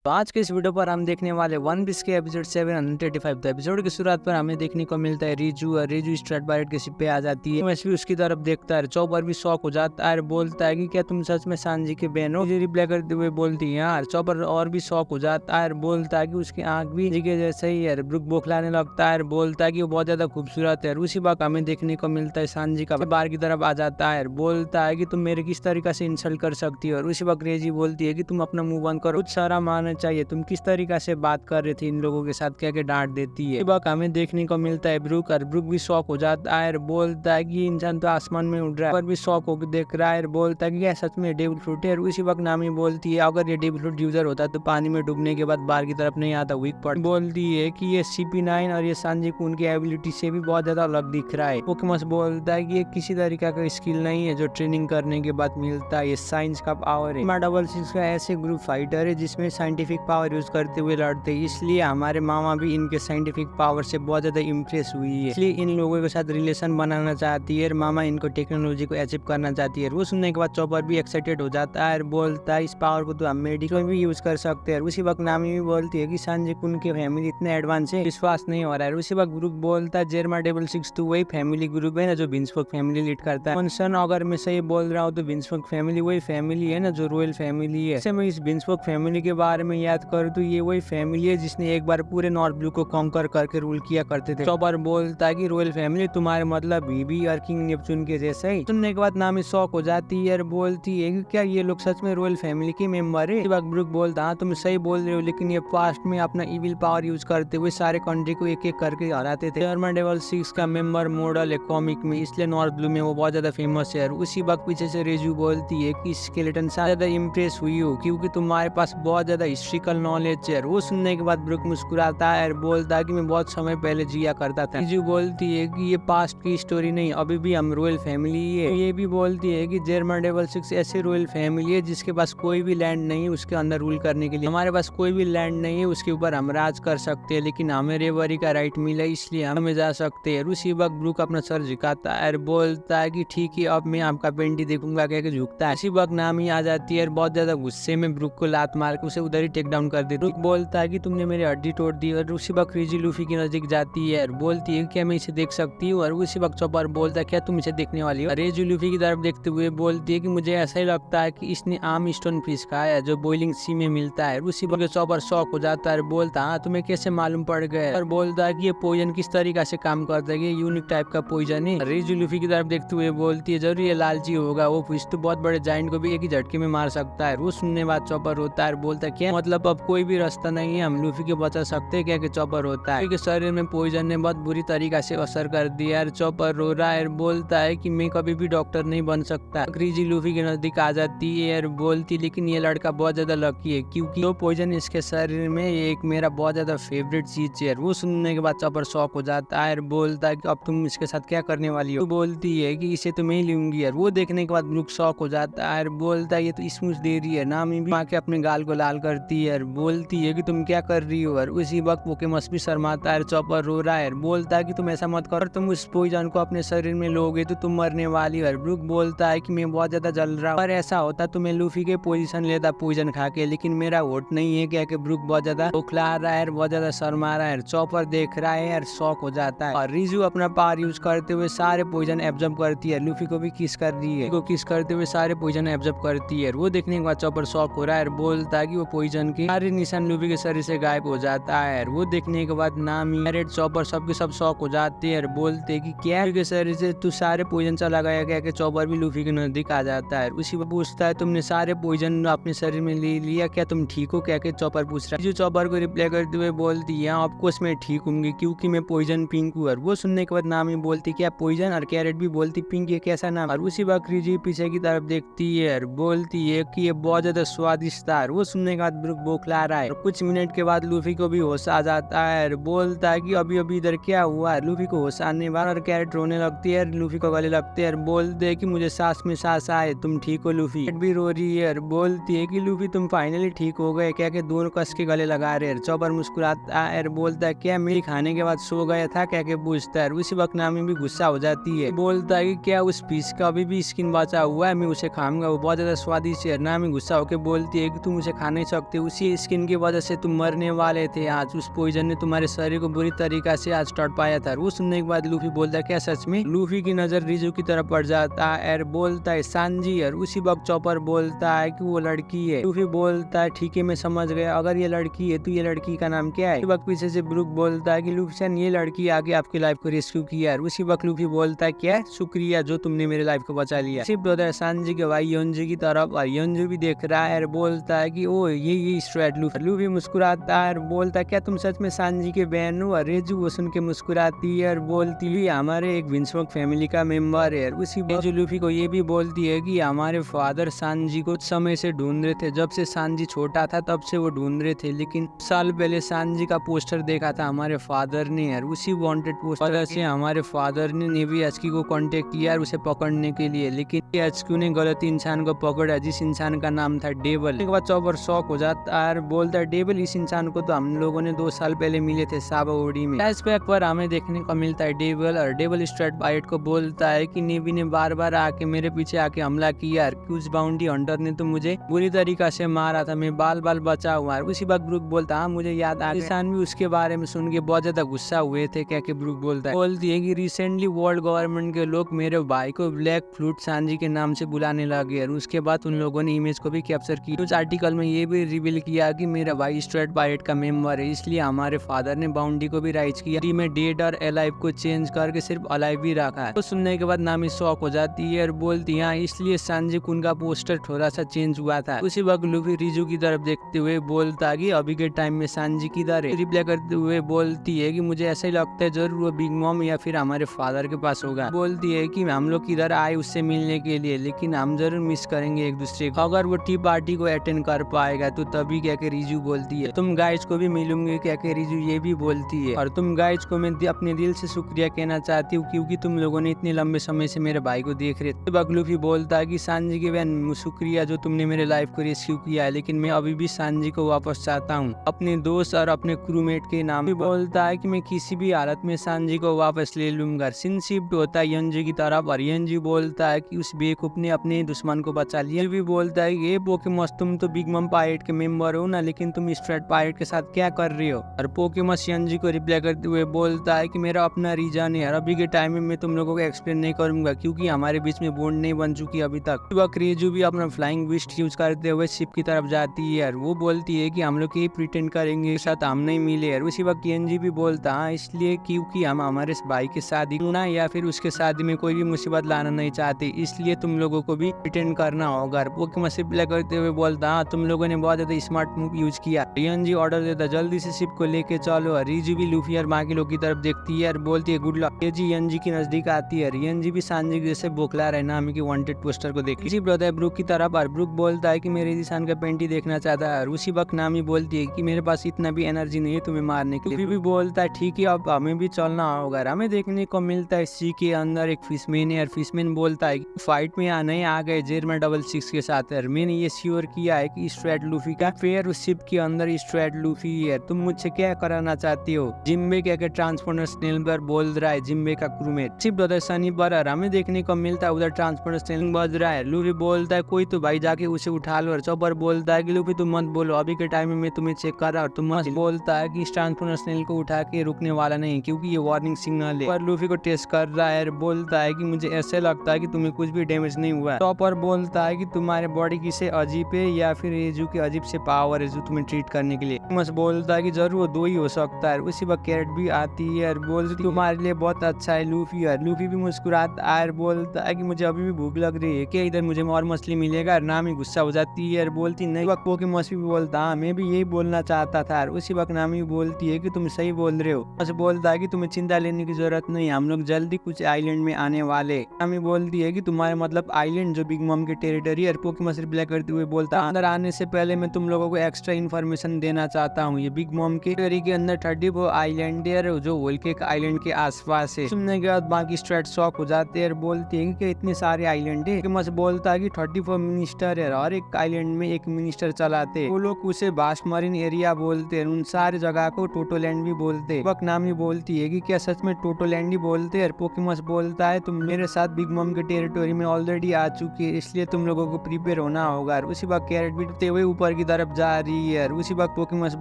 तो आज के इस वीडियो पर हम देखने वाले वन पीस के एपिसोड 785। तो एपिसोड की शुरुआत पर हमें देखने को मिलता है रिजू और रिजू स्ट्रेट बाइट के शिप पे आ जाती है। भी उसकी तरफ देखता है, चॉपर भी शॉक हो जाता है, बोलता है कि क्या तुम सच में सांजी के बहन हो। रिप्लाई करते हुए बोलती है यार। चॉपर और भी शॉक हो जाता है, बोलता है कि उसकी आंख भी जी के जैसे ही है। ब्रुक बौखलाने लगता है, बोलता है कि वो बहुत ज्यादा खूबसूरत है। उसी वक्त हमें देखने को मिलता है सांजी का बार की तरफ आ जाता है, बोलता है कि तुम मेरे किस तरीका से इंसल्ट कर सकती हो। और उसी वक्त रेजी बोलती है कि तुम अपना मुंह बंद करो, कुछ सारा मानना चाहिए, तुम किस तरीका से बात कर रही थी इन लोगों के साथ, क्या के डांट देती है। वक्त हमें देखने को मिलता है ब्रुक, और ब्रुक भी शौक हो जाता है, बोलता है कि इंसान तो आसमान में उड़ रहा है, पर भी शौक होकर देख रहा है, बोलता है कि क्या सच में डेविल फ्रूट है। और उसी वक्त नामी बोलती है अगर ये डेविल फ्रूट यूजर होता तो पानी में डूबने के बाद बाहर की तरफ नहीं आता, वीक पॉइंट। बोलती है कि ये CP9 और ये सांजी को उनकी एबिलिटी से भी बहुत ज्यादा अलग दिख रहा है। पोकेमॉन बोलता है कि ये किसी तरीका का स्किल नहीं है जो ट्रेनिंग करने के बाद मिलता है, ये साइंस का पावर है। 666 का ऐसे ग्रुप फाइटर है जिसमें साइंटिफिक पावर यूज करते हुए लड़ते, इसलिए हमारे मामा भी इनके साइंटिफिक पावर से बहुत ज्यादा इम्प्रेस हुई है, इसलिए इन लोगों के साथ रिलेशन बनाना चाहती है। मामा इनको टेक्नोलॉजी को अचीव करना चाहती है। वो सुनने के बाद चॉपर भी एक्साइटेड हो जाता है, बोलता है इस पावर को तो हम मेडिकल में भी यूज कर सकते हैं। उसी वक्त नामी भी बोलती है कि संजय कुन की फैमिली इतने एडवांस है, विश्वास नहीं हो रहा है। उसी वक्त ग्रुप बोलता है जेरमा 666 तो वही फैमिली ग्रुप है ना जो विंसफोक फैमिली लीड करता है। सन अगर मैं सही बोल रहा हूँ तो विंसफोक फैमिली वही फैमिली है ना जो रॉयल फैमिली है। मैं इस विंसफोक फैमिली के बारे में याद करूँ तो ये वही फैमिली है जिसने एक बार पूरे नॉर्थ ब्लू को कॉन्कर करके रूल किया करते थे। चॉपर बोलता है कि रॉयल फैमिली तुम्हारे मतलब बीबी और किंग नेपच्यून के जैसा ही। सुनने के बाद नामी शौक हो जाती है और बोलती है कि क्या ये लोग सच में रॉयल फैमिली के मेंबर है। ब्रुक बोलता हाँ तुम सही बोल रहे हो, लेकिन ये पास्ट में अपना इविल पावर यूज करते हुए सारे कंट्री को एक एक करके हराते थे। जर्मन डेविल 6 का मेंबर मॉडल है कॉमिक में, इसलिए नॉर्थ ब्लू में वो बहुत ज्यादा फेमस है। उसी वक्त पीछे से रेजू बोलती है कि स्केलेटन से ज्यादा इम्प्रेस हुई हो क्योंकि तुम्हारे पास बहुत ज्यादा हिस्ट्रिकल नॉलेज है। वो सुनने के बाद ब्रुक मुस्कुराता है और बोलता है कि मैं बहुत समय पहले जिया करता था। रेजू बोलती है कि ये पास्ट की स्टोरी नहीं, अभी भी हम रॉयल फैमिली है। ये भी बोलती है कि जर्मन डेविल 6 ऐसी रॉयल फैमिली है जिसके पास कोई भी लैंड नहीं है उसके अंदर रूल करने के लिए, हमारे पास कोई भी लैंड नहीं है उसके ऊपर हम राज कर सकते हैं, लेकिन हमें रेवरी का राइट मिला इसलिए हम जा सकते हैं। उसी वक्त ब्रुक अपना सर झुकाता है और बोलता है कि ठीक है अब मैं आपका पेंटी देखूंगा, कह के झुकता है। इसी वक्त नामी आ जाती है और बहुत ज्यादा गुस्से में ब्रुक को लात मार के उसे उधर ही टेक डाउन कर देती है। ब्रुक बोलता है कि तुमने मेरी हड्डी तोड़ दी। और उसी वक्त रिजी लूफी के नजदीक जाती है और बोलती है क्या मैं इसे देख सकती हूँ। और उसी वक्त चॉपर बोलता है क्या तुम इसे देखने वाली हो। रेजी लूफी की तरफ देखते हुए बोलती है कि मुझे ऐसा ही लगता है कि इसने आम स्टोन फिश खाया है जो बॉइलिंग सी में मिलता है। उसी वक्त चॉपर शॉक हो जाता है, बोलता हाँ तुम्हें कैसे मालूम पड़ गया। और बोलता है कि ये पॉइजन किस तरीका से काम करता है, ये यूनिक टाइप का पॉइजन है। रेजी लूफी की तरफ देखते हुए बोलती है जरूर ये लालची होगा, वो फिश तो बहुत बड़े जाइंट को भी एक ही झटके में मार सकता है। वो सुनने बाद चॉपर होता है, बोलता है क्या मतलब अब कोई भी रास्ता नहीं है हम लूफी के बचा सकते हैं क्या के चॉपर होता है। शरीर में पॉइजन ने बहुत बुरी तरीका से असर कर दिया है। चॉपर रो रहा है, बोलता है कि मैं कभी भी डॉक्टर नहीं बन सकता। क्रीजी लूफी के नजदीक आ जाती है और बोलती लेकिन ये लड़का बहुत ज्यादा लकी है क्योंकि वो पॉइजन इसके शरीर में एक मेरा बहुत ज्यादा फेवरेट चीज है। वो सुनने के बाद चॉपर शॉक हो जाता है और बोलता है कि अब तुम इसके साथ क्या करने वाली हो। बोलती है कि इसे तो मैं ही लूंगी। और वो देखने के बाद ब्रुक शॉक हो जाता है और बोलता है ये तो स्मूथ दे रही है ना, मैं भी आके अपने गाल को लाल करती है और बोलती है कि तुम क्या कर रही हो। और उसी वक्त पोकेमॉन भी शर्माता है, चॉपर रो रहा है, बोलता है कि तुम ऐसा मत करो, तुम उस पॉइजन को अपने शरीर में लोगे तो तुम मरने वाली हो। ब्रुक बोलता है कि मैं बहुत ज्यादा जल रहा हूँ, पर ऐसा होता तो मैं लूफी के पोजीशन लेता पॉइजन खा के, लेकिन मेरा वोट नहीं है क्या। ब्रुक बहुत ज्यादा खोखला रहा है, बहुत ज्यादा शर्मा रहा है। चॉपर देख रहा है और शॉक हो जाता है। और रिजू अपना पावर यूज करते हुए सारे पॉइजन एब्जॉर्ब करती है, लूफी को भी किस कर रही है, किस करते हुए सारे पॉइजन एब्जॉर्ब करती है। वो देखने के बाद चॉपर शॉक हो रहा है, बोलता है कि वो पॉइजन के सारे निशान लूफी के शरीर से गायब हो जाता है। वो देखने के बाद नामी रेड चॉपर सबके सब शॉक हो जाते हैं, बोलते कि क्या के शरीर से तू सारे पॉइजन चला गया क्या के। चॉपर भी लूफी के नजदीक आ जाता है। उसी पर पूछता है तुमने सारे पॉइजन अपने शरीर में ले लिया क्या, तुम ठीक हो क्या के चॉपर पूछ रहा है। जो चॉपर को रिप्लाई करते हुए बोलती है ऑफकोर्स मैं ठीक होंगी क्योंकि मैं पॉइजन पिंक हूँ। और वो सुनने के बाद नामी बोलती क्या पॉइजन, और कैरेट भी बोलती पिंक ये कैसा नाम। और उसी वक्त रिजी पीछे की तरफ देखती है और बोलती है कि ये बहुत ज्यादा स्वादिष्ट था। वो सुनने के बाद ब्रुक बौखला रहा है। कुछ मिनट के बाद लूफी को भी होश आ जाता है और बोलता है कि अभी अभी इधर क्या हुआ। लूफी को होश आने बाद और कैरेट रोने लगती है, लूफी को गले लगते हैं, बोलते है कि मुझे सांस में सांस आए, तुम ठीक हो। लूफी भी रो रही है और बोलती है कि लूफी तुम फाइनली ठीक हो गए क्या के दोनों कस के गले लगा रहे हैं। चॉपर मुस्कुराता है और बोलता है क्या मेरी खाने के बाद सो गया था क्या के पूछता है। उसी वक्त नामी भी गुस्सा हो जाती है, बोलता है कि क्या उस फिश का अभी भी स्किन बचा हुआ है, मैं उसे खाऊंगा, वो बहुत ज्यादा स्वादिष्ट है। नामी गुस्सा होकर बोलती है कि तुम उसे खा नहीं सकते सकते, उसी स्किन की वजह से तुम मरने वाले थे आज, उस पॉइजन ने तुम्हारे शरीर को बुरी तरीका से आज तड़ पाया था। वो सुनने के बाद लूफी बोलता है क्या सच में? लूफी की नजर रिजू की तरफ पड़ जाता है और बोलता है सांजी। और उसी वक्त चॉपर बोलता है कि वो लड़की है। लूफी बोलता है ठीक है मैं समझ गया, अगर ये लड़की है तो ये लड़की का नाम क्या है? उसी वक्त पीछे से ब्रूक बोलता है कि लूफी ये लड़की आके आपकी लाइफ को रेस्क्यू किया। उसी वक्त लूफी बोलता है क्या शुक्रिया जो तुमने मेरे लाइफ को बचा लिया। सिर्फ ब्रदर सांजी के भाई योंजू की तरफ, और योंजू भी देख रहा है और बोलता है कि ओ ये स्ट्रेट लूफी। लूफी मुस्कुराता है और बोलता है क्या तुम सच में सांजी के बहन हो? और रेजू वो सुन के मुस्कुराती है और बोलती है हमारे एक विंसवर्क फैमिली का मेंबर है। उसी रेजू लूफी को ये भी बोलती है कि हमारे फादर सांजी को समय से ढूंढ रहे थे, जब से सांजी छोटा था तब से वो ढूंढ रहे थे, लेकिन साल पहले सांजी का पोस्टर देखा था हमारे फादर ने। और उसी वांटेड पोस्टर से हमारे फादर ने नेवी एचक्यू को कांटेक्ट किया उसे पकड़ने के लिए, लेकिन एचक्यू ने गलत इंसान को पकड़ा जिस इंसान का नाम था डेबल। एक बार चौपर शौक हो जाता है और बोलता है डेबल इस इंसान को तो हम लोगों ने 2 साल पहले मिले थे साबाओडी में। फ्लैशबैक पर हमें देखने को मिलता है डेबल, और डेबल स्ट्रेट बाइट को बोलता है कि नेवी ने बार बार आके मेरे पीछे आके हमला किया, कुछ बाउंडी हंटर ने तो मुझे बुरी तरीका से मारा था, मैं बाल बाल बचा हुआ। उसी वक्त ब्रूक बोलता हाँ मुझे याद आ, किसान भी उसके बारे में सुन के बहुत ज्यादा गुस्सा हुए थे। क्या कि ब्रूक बोलती है कि रिसेंटली वर्ल्ड गवर्नमेंट के लोग मेरे भाई को ब्लैक फ्लूट सांजी के नाम से बुलाने लगे, और उसके बाद उन लोगों ने इमेज को भी कैप्चर की। उस आर्टिकल में ये भी रिवील किया कि मेरा भाई स्ट्रेट पायरेट का मेंबर है, इसलिए हमारे फादर ने बाउंडी को भी राइज किया, में डेड और अलाइव को चेंज करके सिर्फ अलाइव ही रखा है। तो सुनने के बाद नामी शॉक हो जाती है और बोलती है इसलिए सांजी कुन का पोस्टर थोड़ा सा चेंज हुआ था। उसी वक्त लूफी रिजू की तरफ देखते हुए बोलता है कि अभी के टाइम में सांजी किधर है? रिप्लाई करते हुए बोलती है कि मुझे ऐसा ही लगता है जरूर वो बिग मॉम या फिर हमारे फादर के पास होगा। बोलती है कि हम लोग किधर आए उससे मिलने के लिए, लेकिन हम जरूर मिस करेंगे एक दूसरे को, अगर वो टी पार्टी को अटेंड कर पाएगा तो तभी। क्या के रिजू बोलती है तुम गाइज को भी मिलूंगी। क्या के रिजू ये भी बोलती है और तुम गाइज को मैं अपने दिल से शुक्रिया कहना चाहती हूँ क्योंकि तुम लोगों ने इतने लंबे समय से मेरे भाई को देख रहे थे। लूफी बोलता है कि सांजी के बहन शुक्रिया जो तुमने मेरे लाइफ को रेस्क्यू किया है, लेकिन मैं अभी भी सांजी को वापस चाहता हूँ अपने दोस्त और अपने क्रूमेट के नाम। भी बोलता है कि मैं किसी भी हालत में सांजी को वापस ले लूंगा। सीन शिफ्ट होता है यंजी की तरफ और यंजी बोलता है कि उस बेवकूफ ने अपने दुश्मन को बचा लिया। भी बोलता है ये पोकेमॉस तुम तो बिग मम पायरेट के मेंबर हो ना, लेकिन तुम स्ट्रेट पायरेट के साथ क्या कर रहे हो? और पोकेमॉस यंजी को रिप्लाई करते हुए बोलता है कि मेरा अपना रीजन है और अभी के टाइम में मैं तुम लोगों को एक्सप्लेन नहीं करूंगा क्योंकि हमारे बीच में बॉन्ड नहीं बन चुकी अभी तक। वह क्रेजू भी अपना फ्लाइंग विस्ट यूज करते हुए शिप की तरफ जाती है और वो बोलती है कि हम लोग ये प्रिटेंड करेंगे साथ हम नहीं मिले। और उसी वक्त यंजी भी बोलता है इसलिए क्योंकि हम हमारे भाई के शादी ना या फिर उसके शादी में कोई भी मुसीबत लाना नहीं चाहते, इसलिए तुम लोगों को भी प्रिटेंड करना होगा। पोकेमॉन शिप करते हुए बोलता हाँ तुम लोगों ने बहुत ज्यादा स्मार्ट मूव यूज किया। यंजी ऑर्डर देता जल्दी से शिप को लेके चलो। रिजू भी लूफी और बाकी लोग की तरफ देखती है और बोलती है गुड लक। जी यंजी की नजदीक आती है। यंजी भी सांजी जैसे बोखला रहे नामी की वांटेड पोस्टर को देखी। ब्रदर है ब्रूक की तरफ और ब्रूक बोलता है कि मेरे इंसान का पेंटी देखना चाहता है। और उसी वक्त नामी बोलती है कि मेरे पास इतना भी एनर्जी नहीं है तुम्हें मारने के लिए। भी बोलता है ठीक है अब हमें भी चलना होगा। हमें देखने को मिलता है सी के अंदर एक फिशमैन है और फिशमैन बोलता है कि फाइट में नहीं आ गए जेरमा 66 के साथ। और मैंने ये श्योर किया है कि स्ट्रेट लूफी का फेयर उस शिप के अंदर स्ट्रेट लूफी है। तुम मुझसे क्या कराना चाहती हो? जिम्बे क्या ट्रांसपोर्टर स्नेल पर बोल रहा है जिम्बे का क्रूमेट। शिप ब्रदर सनी पर हमें देखने को मिलता है उधर ट्रांसपोर्टर स्नेल बज रहा है। लूफी बोलता है कोई तो भाई जाके उसे उठा लो। और चौपर बोलता है कि लूफी तुम मत बोलो अभी के टाइम में मैं तुम्हें चेक कर रहा हूँ। तुम मत बोलता है कि ट्रांसपोर्टर स्नेल को उठा के रुकने वाला नहीं क्योंकि ये वार्निंग सिग्नल है। पर लूफी को टेस्ट कर रहा है और बोलता है कि मुझे ऐसे लगता है कि तुम्हें कुछ भी डैमेज नहीं हुआ। चौपर बोलता है कि तुम्हारे बॉडी किसे अजीब है या फिर रेजू के अजीब से पावर है जो तुम्हें ट्रीट करने के लिए। मस्त बोलता है कि जरूर दो ही हो सकता है। उसी वक्त कैरेट भी आती है और बोलती तुम्हारे लिए बहुत अच्छा है लूफी। और लूफी भी मुस्कुराता है और बोलता है कि मुझे अभी भी भूख लग रही है क्या इधर मुझे और मछली मिलेगा? और नामी गुस्सा हो जाती है और बोलती नहीं। वक्त पोकेमॉन भी बोलता हाँ मैं भी यही बोलना चाहता था। और उसी वक्त नामी बोलती है कि तुम सही बोल रहे हो। बस बोलता है कि तुम्हें चिंता लेने की जरूरत नहीं, हम लोग जल्दी कुछ आइलैंड में आने वाले। नामी बोलती है कि तुम्हारे मतलब आइलैंड जो बिग मॉम की टेरिटरी। और पोकेमॉन रिप्लाई करते हुए बोलता अंदर आने से पहले मैं तुम लोगों को एक्स्ट्रा इन्फॉर्मेशन देना चाहता हूँ। ये बिग मॉम के टेरिटरी के अंदर 34 आइलैंड है जो होलकेक आइलैंड के आसपास है। सुनने के बाद बाकी स्ट्रेट शॉक हो जाते हैं और बोलते हैं कि इतने सारे आइलैंड है। पोकेमॉन बोलता है कि 34 मिनिस्टर है और एक आइलैंड में एक मिनिस्टर चलाते। वो लोग उसे बास्ट मरीन एरिया बोलते हैं। उन सारे जगह को टोटोलैंड भी बोलते हैं। वक्त नामी बोलती है कि क्या सच में टोटोलैंड ही बोलते हैं? पोकेमॉन बोलता है तुम मेरे साथ बिग मॉम के टेरिटरी में ऑलरेडी आ चुकी है इसलिए तुम लोगों को प्रिपेयर होना होगा। उसी वक्त कैरेट भी ऊपर की तरफ जा रही है। उसी वक्त पोकेमॉन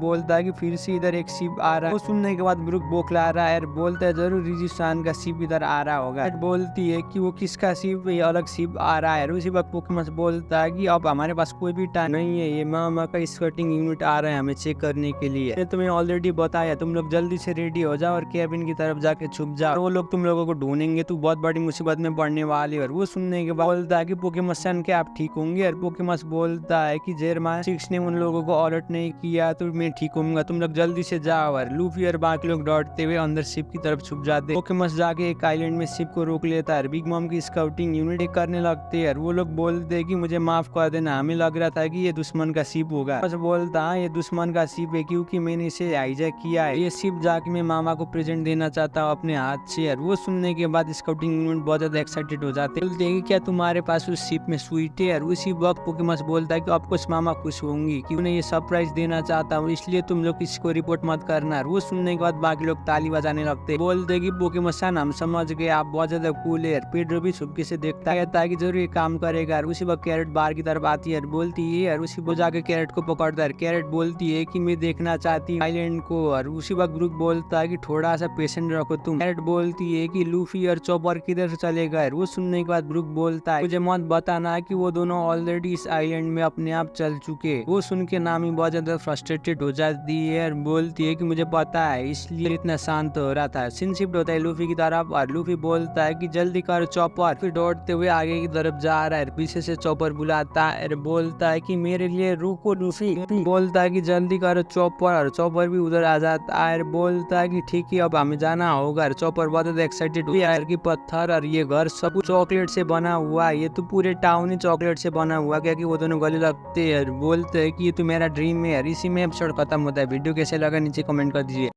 बोलता है कि फिर से इधर एक शिप आ रहा है। वो सुनने के बाद ब्रूक बौखला रहा है, बोलता है जरूर रिजिस्तान का शिप इधर आ रहा होगा। बोलती है कि वो किसका शिप, ये अलग शिप आ रहा है। उसी वक्त पोकेमॉन बोलता है कि अब हमारे पास कोई भी टाइम नहीं है, ये मामा का स्कर्टिंग यूनिट आ रहा है हमें चेक करने के लिए। मैंने तुम्हें ऑलरेडी बताया, तुम लोग जल्दी से रेडी हो जाओ और केबिन की तरफ जाके छुप जाओ, वो लोग तुम लोगों को ढूंढेंगे, तू बहुत बड़ी मुसीबत में पड़ने वाली है। और वो सुनने के बाद बोलता है कि पोकेमॉन क्या आप ठीक होंगे? और पोकेमॉन बोलता है कि जेरमा 6 ने उन लोगों को अलर्ट नहीं किया तो मैं ठीक होऊंगा, तुम लोग जल्दी से जाओ। और लूफी और बाकी लोग डरते हुए अंदर शिप की तरफ छुप जाते। पोकेमॉन जाके एक आइलैंड में शिप को रोक लेता है। बिग मॉम की स्काउटिंग यूनिट करने लगते हैं। वो लोग बोलते हैं कि मुझे माफ कर देना, हमें लग रहा था कि ये दुश्मन का शिप होगा। बस बोलता है ये दुश्मन का शिप है क्योंकि मैंने इसे हाईजैक किया है, ये शिप जाके मैं मामा को प्रेजेंट देना चाहता हूँ अपने हाथ से। और वो सुनने के बाद स्काउटिंग यूनिट बहुत ज्यादा एक्साइटेड हो जाते हैं, बोलते हैं कि क्या तुम्हारे पास उस शिप में स्वीट है? और उसी वक्त पोकेमॉन बोलता है कि ऑफकोर्स मामा खुश होंगी कि उन्हें ये सरप्राइज देना चाहता हूँ, इसलिए तुम लोग किसी को रिपोर्ट मत करना। वो सुनने के बाद बाकी लोग ताली बजाने लगते, बोलते कि पोकेमॉन हम समझ गए, आप बहुत ज्यादा कूल है। पेड्रो भी छुपके से देखता है ताकि जरूर ये काम करेगा। और उसी वक्त कैरेट बाहर की तरफ आती है और बोलती है, और उसी वो जाके कैरेट को पकड़ता है। कैरेट बोलती है कि मैं देखना चाहती हूँ आइलैंड को। और उसी वक्त ब्रूक बोलता है कि थोड़ा सा पेशेंट रखो तुम। कैरेट बोलती है कि लूफी और चॉपर किधर से चले गए? वो सुनने के बाद ब्रूक बोलता है मुझे मत बताना कि वो दोनों ऑलरेडी इस आइलैंड में अपने आप चल चुके। वो सुन के नामी बहुत ज्यादा फ्रस्ट्रेटेड हो जाती है और बोलती है कि मुझे पता है, इसलिए इतना शांत हो रहा था। सीन शिफ्ट होता है लूफी की तरफ और लूफी बोलता है कि जल्दी करो चॉपर। फिर दौड़ते हुए आगे की तरफ जा रहा है, पीछे से चॉपर बुलाता है और बोलता है कि मेरे लिए रुको लूफी। बोलता है कि जल्दी करो चॉपर, और चॉपर भी उधर आ जाता है और बोलता है कि ठीक है अब हमें जाना होगा। चॉपर बहुत ज्यादा एक्साइटेड हुआ है कि पत्थर और ये घर सब चॉकलेट से बना हुआ है, ये तो पूरे टाउन ही चॉकलेट से बना हुआ, क्या कि वो दोनों गले लगते हैं। बोलते हैं कि ये तो मेरा ड्रीम है। इसी में एपिसोड खत्म होता है। वीडियो कैसे लगा नीचे कमेंट कर दीजिए।